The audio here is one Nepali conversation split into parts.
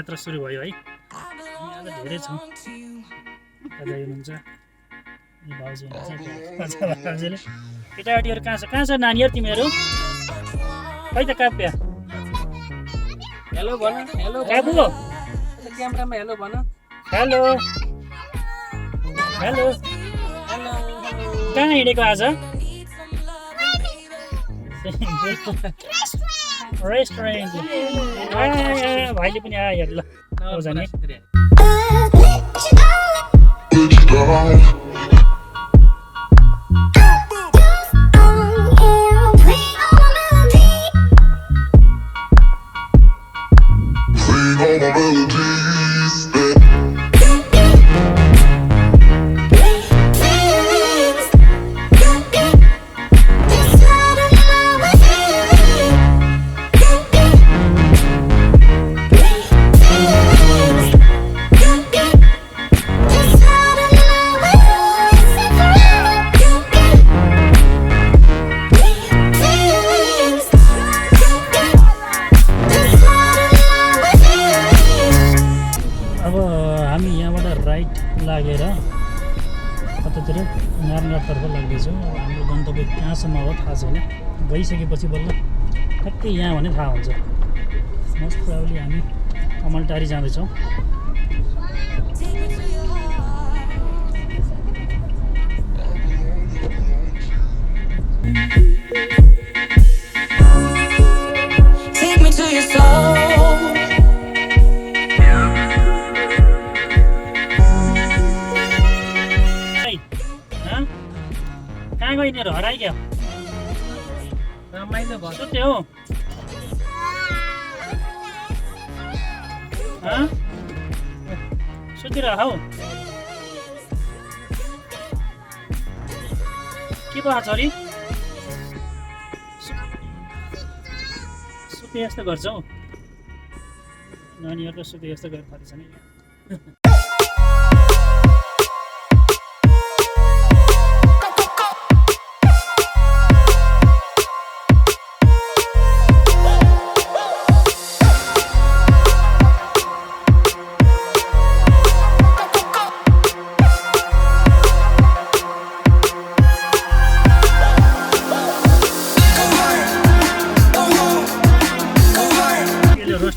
यात्रा सुरु भयो है। यहाँ त धेरै छौँ। दादा हुनुहुन्छ, यो भाउजू हुनुहुन्छ, भाउजूले। केटाकेटीहरू कहाँ छ नानीहरू तिमीहरू? खै त काव्य हेलो भन, हेलो काबु क्यामेरामा हेलो भन। हेलो हेलो हेलो कहाँ हिँडेको आज? रेस्टुरेन्ट। भाइले पनि आयो हेर ल जाने। लागेर कतातिर नारायणघाटतर्फ लाग्दैछौँ। हाम्रो गन्तव्य कहाँसम्म हो थाहा छैन, गइसकेपछि बल्ल ठ्याक्कै यहाँ भने थाहा हुन्छ। मोस्ट प्रोबेबली हामी अमलटारी जाँदैछौँ। कहाँ गयो यिनीहरू? हराइगयो। रमाइलो भयो। सुत्यो हो? सुतिरह हौ। के भयो छोरी? सुते जस्तो गर्छौ? नानीहरू त सुते जस्तो गरेर थालेछ नि।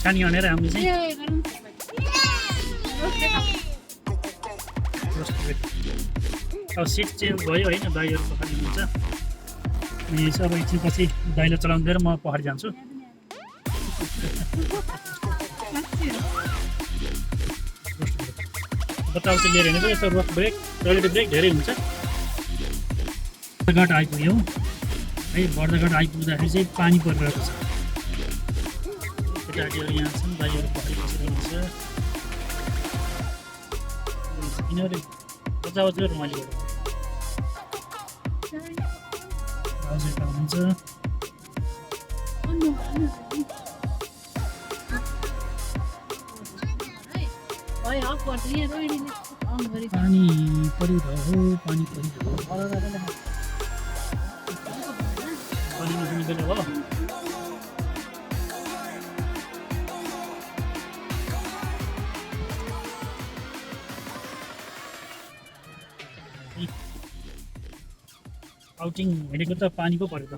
खानी भनेर हामीले चाहिँ अब सिट चेन्ज भयो होइन, दाइहरू पखाली हुन्छ। अनि अब एकछिनपछि दाइलो चलाउँदै म पहाडी जान्छु। बच्चाउति लिएर हिँडेको यस्तो रोस्ट ब्रेक टोइलेट ब्रेक धेरै हुन्छ। बर्दाघाट आइपुग्यौँ है। बर्दाघाट आइपुग्दाखेरि चाहिँ पानी परिरहेको छ। केटाकेटीहरू यहाँ छन्, दाइहरू पहाडी बसिरहेको छ। यिनीहरू बजाबजै रमाइलो गरेको भाउजू यता हुनुहुन्छ। पानी परिरह्यो, पानी परिरह्यो। पानीमा जाने बेला भयो। आउटिङ हिँडेको त पानी पो पऱ्यो त।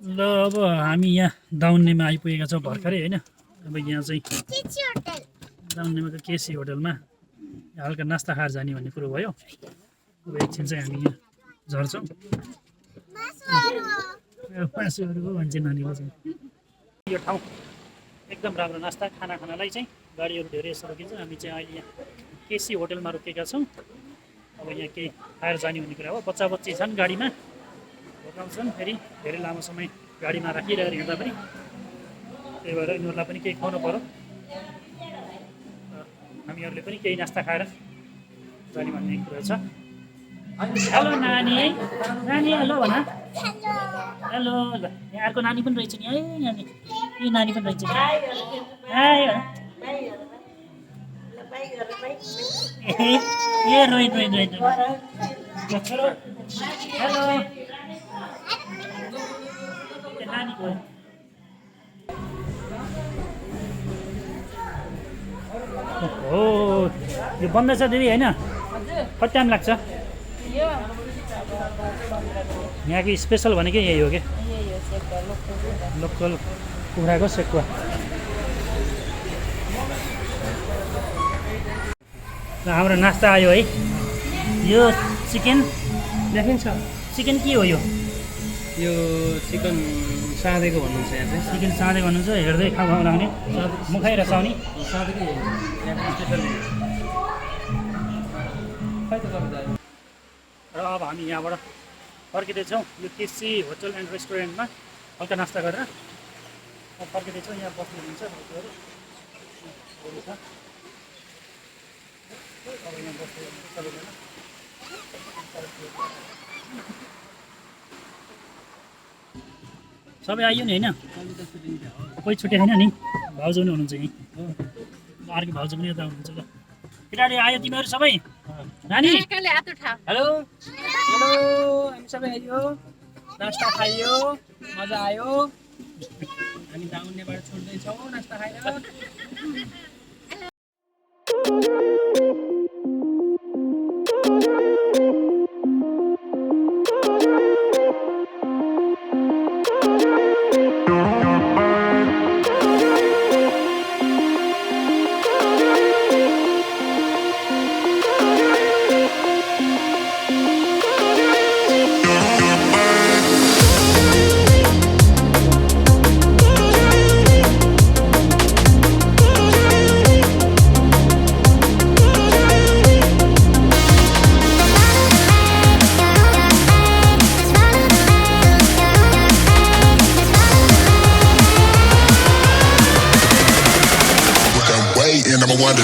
ल अब हामी यहाँ दाउन्नेमा आइपुगेका छौँ भर्खरै होइन। अब यहाँ चाहिँ दाउन्नेमा केसी होटलमा हल्का नास्ता खाएर जाने भन्ने कुरो भयो। अब एकछिन चाहिँ हामी यहाँ झर्छौँ। मासुहरू भन्छ नानीले चाहिँ। यो ठाउँ एकदम राम्रो नास्ता खाना खानालाई चाहिँ गाडीहरू धेरै यस्तो रोकिन्छ। हामी चाहिँ अहिले यहाँ केसी होटलमा रोकेका छौँ। अब यहाँ केही खाएर जाने भन्ने कुरा हो। बच्चा बच्ची छन् गाडीमा, भोकाउँछन्, फेरि धेरै लामो समय गाडीमा राखिरहेर हिँड्दा पनि, त्यही भएर यिनीहरूलाई पनि केही खुवाउनु पऱ्यो। हामीहरूले पनि केही नास्ता खाएर जाने भन्ने कुरा छ। हेलो नानी, नानी हेलो भन। हेलो, ल यहाँ अर्को नानी पनि रहेछ नि है। नानी यी नानी पनि रहेछ नि। हाई ए रोहित रोहित रोहित हेलो नानी गयो। हो यो बन्द छ दिदी होइन? कति टाइम लाग्छ? यहाँको स्पेसल भनेकै यही हो क्या, लोकल कुखुराको सेकुवा। र हाम्रो नास्ता आयो है। यो चिकन देखिन्छ। चिकन के हो यो? यो चिकन साँधेको भन्नुहुन्छ यहाँ चाहिँ। चिकन साँधे भन्नुहुन्छ, हेर्दै खाउँ लाउने मुखाइ रसाउने साँधेकै र अब हामी यहाँबाट फर्किँदैछौँ यो केसी होटल एन्ड रेस्टुरेन्टमा हल्का नास्ता गरेर फर्किँदैछौँ। यहाँ बस्नु हुन्छ तपाईँहरू। अब यहाँ बस्दै सबैजना सबै आइयो नि होइन? कोही छुट्टै छैन नि? भाउजू पनि हुनुहुन्छ यहीँ। अर्को भाउजू पनि यता हुनुहुन्छ। ल केटाहरू आयो तिमीहरू सबै? नानी हेलो हेलो, हामी सबै आइयो, नास्ता खाइयो, मजा आयो। हामी दाउन्नेबाट छुट्दैछौँ नास्ता खाएर। Number one.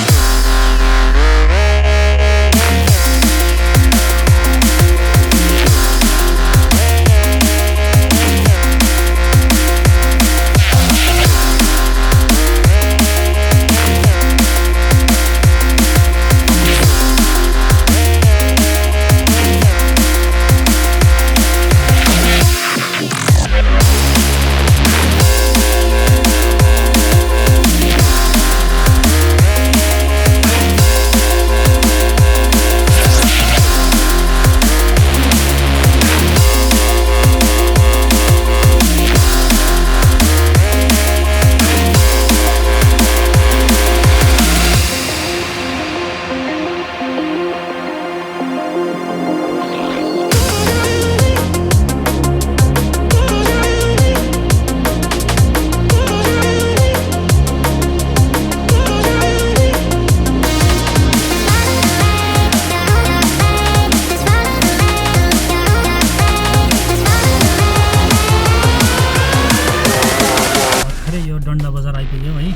डन्डा बजार आइपुग्यौँ है।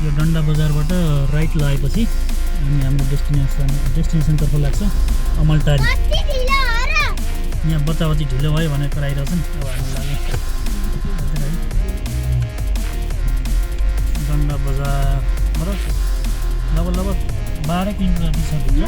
यो डन्डा बजारबाट राइट लगाएपछि हामी हाम्रो डेस्टिनेसनतर्फ लाग्छ अमलटारी। यहाँ बच्चाबच्ची ढिलो भयो भनेर कराइरहेछन्। अब हामी लाग्यो डन्डा बजारबाट लगभग 12 किलोमिटर जति छ भित्र।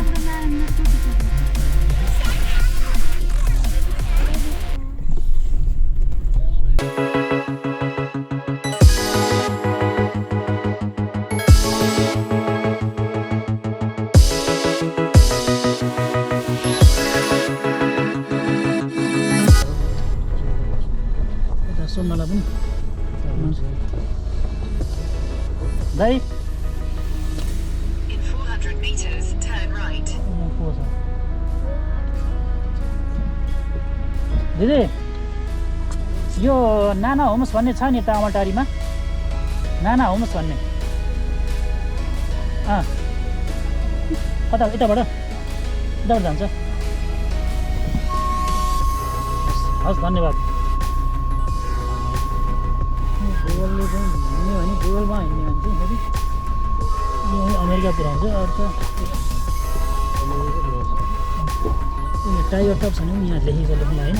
दाइ In 400 meters, turn right. दिदी यो नाना होम्स भन्ने छ नि त अमलटारीमा नाना होम्स भन्ने कता यताबाट जान्छ हस् धन्यवाद गुगलले चाहिँ हिँड्ने भने गुगलमा हिँड्ने भने चाहिँ फेरि अमेरिका पुऱ्याउँछ अर्थ टाइगर टप छ नि यहाँ लेखेको छ लेख्नुलाई होइन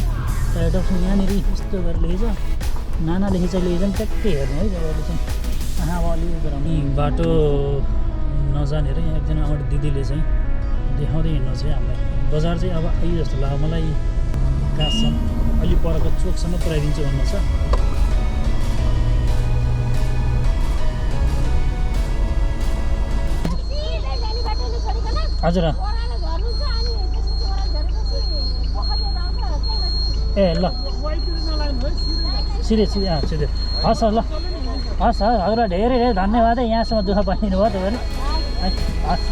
टाइगर टप चाहिँ यहाँनिर यस्तो गरेर लेखेछ नाना लेखेछ लेखेछ ट्याक्कै हेर्नु है जब चाहिँ अब अलिक गराउने बाटो नजानेर यहाँ एकजना अगाडि दिदीले चाहिँ देखाउँदै हिँड्नु चाहिँ हामीलाई बजार चाहिँ अब आइयो जस्तो लाग्यो मलाई काठसम्म अलि परको चोकसम्म पुऱ्याइदिन्छु भन्नु छ हजुर ए ल सिधै सिधै हस् ल हस् हजुर धेरै धेरै धन्यवाद है यहाँसम्म दुःख पाइदिनु भयो तपाईँले हस्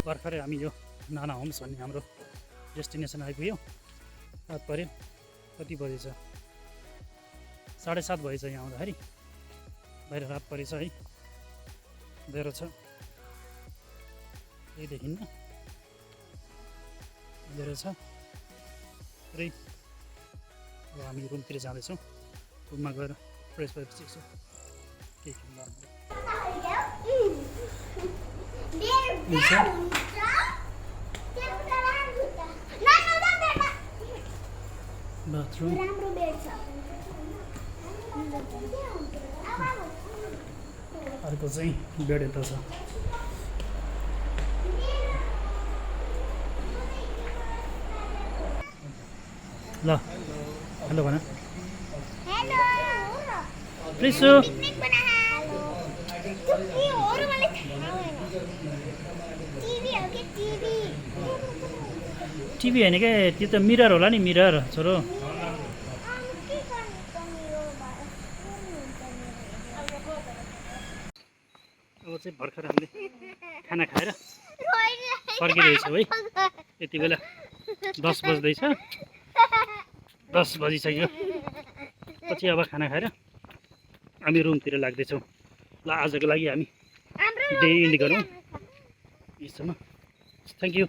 भर्खरै हामी यो नाना होम्स भन्ने हाम्रो डेस्टिनेसन आइपुग्यो रात पऱ्यो कति बजेछ 7:30 भएछ यहाँ आउँदाखेरि बाहिर रात परेछ है अँध्यारो छ केही देखिन्न अँध्यारो छ पुरै अब हामी रुमतिर जाँदैछौँ रुममा गएर फ्रेस भएपछि यसो केही खानु बाथरूम अर्को चाहिँ बेड यता छ ल हेलो भन प्रिसु टिभी होइन क्या त्यो त मिरर होला नि मिरर छोरो अब चाहिँ भर्खर हामीले खाना खाएर फर्किरहेछौँ है यति बेला 10 बज्दैछ 10 बजिसक्यो पछि अब खाना खाएर हामी रुमतिर लाग्दैछौँ ल आजको लागि हामी डे इन्ड गरौँ यस्तोमा थ्याङ्क यू